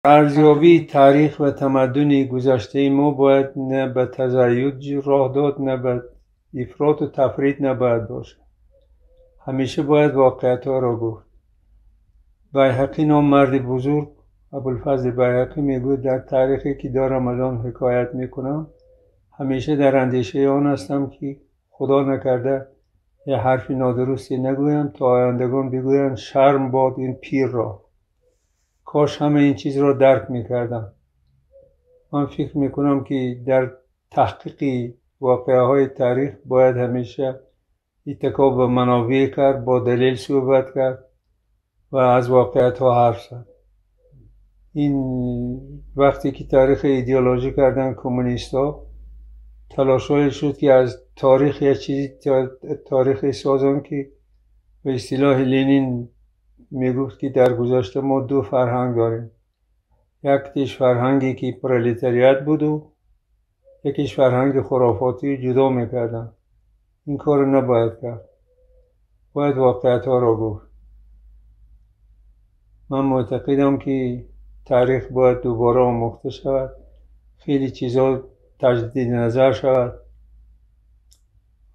ارزیابی تاریخ و تمدن گذشته ما باید نه به تزاید راه داد نه به افراط و تفرید نباید باشه. همیشه باید واقعیت ها را گفت. بیهقی نام مرد بزرگ ابوالفضل بیهقی میگوید در تاریخی که دارم از آن حکایت میکنم همیشه در اندیشه آن هستم که خدا نکرده یه حرفی نادرستی نگویم تا آیندگان بگویند شرم باد این پیر را. کاش همه این چیز را درک میکردم. من فکر میکنم که در تحقیق واقعه های تاریخ باید همیشه اتکا به منابع کرد، با دلیل صحبت کرد و از واقعیت ها حرف زد. این وقتی که تاریخ ایدئولوژی کردن کمونیستا تلاش‌هایی شد که از تاریخ یه چیزی تاریخی سازن که به اصطلاح لنین میگفت که در گذشته ما دو فرهنگ داریم. یکیش فرهنگی که پرولتاریات بود و یکیش فرهنگ خرافاتی جدا میکردن. این کار نباید کرد. باید واقعیت ها را گفت. من معتقدم که تاریخ باید دوباره آموخته شود. خیلی چیزا تجدید نظر شود.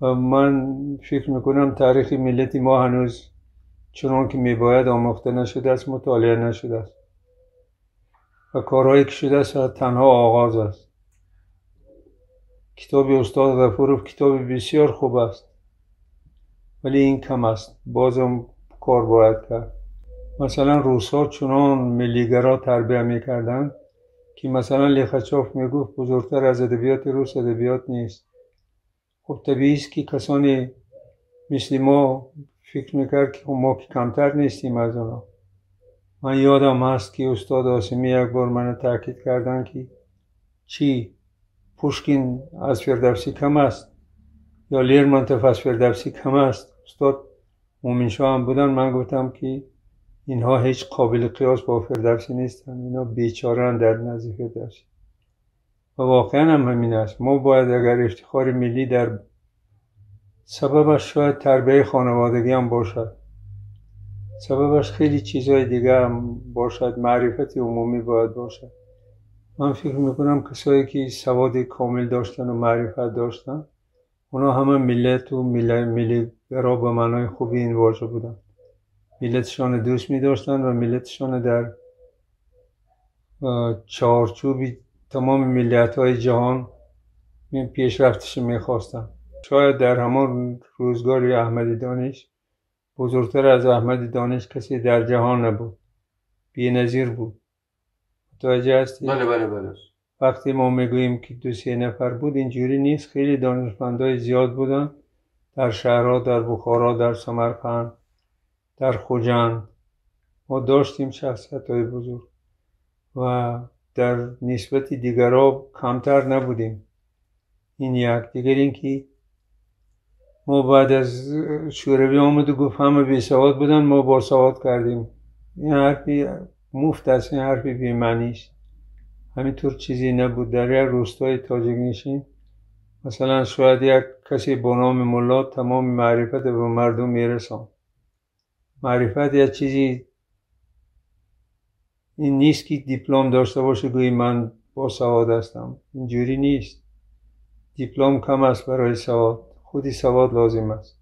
و من فکر میکنم تاریخ ملت ما هنوز چنان که میباید آموخته نشده است، مطالعه نشده است. و کارهایی که شده است تنها آغاز است. کتاب استاد غفورов کتاب بسیار خوب است. ولی این کم است. بازم کار باید کرد. مثلا روس‌ها چنان ملیگرا تربیه میکردند که مثلا لیخچاف میگفت بزرگتر از ادبیات روس ادبیات نیست. خب طبیعی است که کسانی مثل ما فکر میکرد که ما که کمتر نیستیم از اونا. من یادم هست که استاد آسمی یک بار من تاکید کردن که چی پوشکین از فردوسی کم است یا لرمونتوف از فردوسی کم است. استاد مومن شاه هم بودن. من گفتم که اینها هیچ قابل قیاس با فردوسی نیستن. اینا بیچاره‌اند در نزد فردوسی. و واقعا هم همین است. ما باید اگر افتخار ملی در سببش شاید تربیه خانوادگی هم باشد. سببش خیلی چیزهای دیگه هم باشد. معرفت عمومی باید باشد. من فکر میکنم کسایی که سواد کامل داشتن و معرفت داشتن اونا همه ملت و ملیگرا به معنای خوبی این واژه بودن. ملتشان دوست می‌داشتند و ملتشان در چارچوب تمام ملت‌های جهان پیشرفتش می‌خواستند. شاید در همان روزگار احمدی دانش بزرگتر از احمدی دانش کسی در جهان نبود. بی‌نظیر بود. متوجه هستی؟ بله. وقتی ما میگوییم که 2-3 نفر بود اینجوری نیست. خیلی دانشمندای زیاد بودن در شهرها، در بخارا، در سمرقند، در خوجند. ما داشتیم شخصیت‌های بزرگ و در نسبت دیگرها کمتر نبودیم. این یک. دیگر این که ما بعد از شوروی آمد و گفت همه بی سواد بودن ما با سواد کردیم. این حرفی مفت است. این حرفی بی معنی است. همینطور چیزی نبود. در یک روستای تاجیک نشین مثلا شاید یک کسی با نام ملا تمام معرفت به مردم میرساند. معرفت یا چیزی این نیست که دیپلم داشته باشه گویی من با سواد هستم. اینجوری نیست. دیپلم کم است برای سواد. خودی سواد لازم است.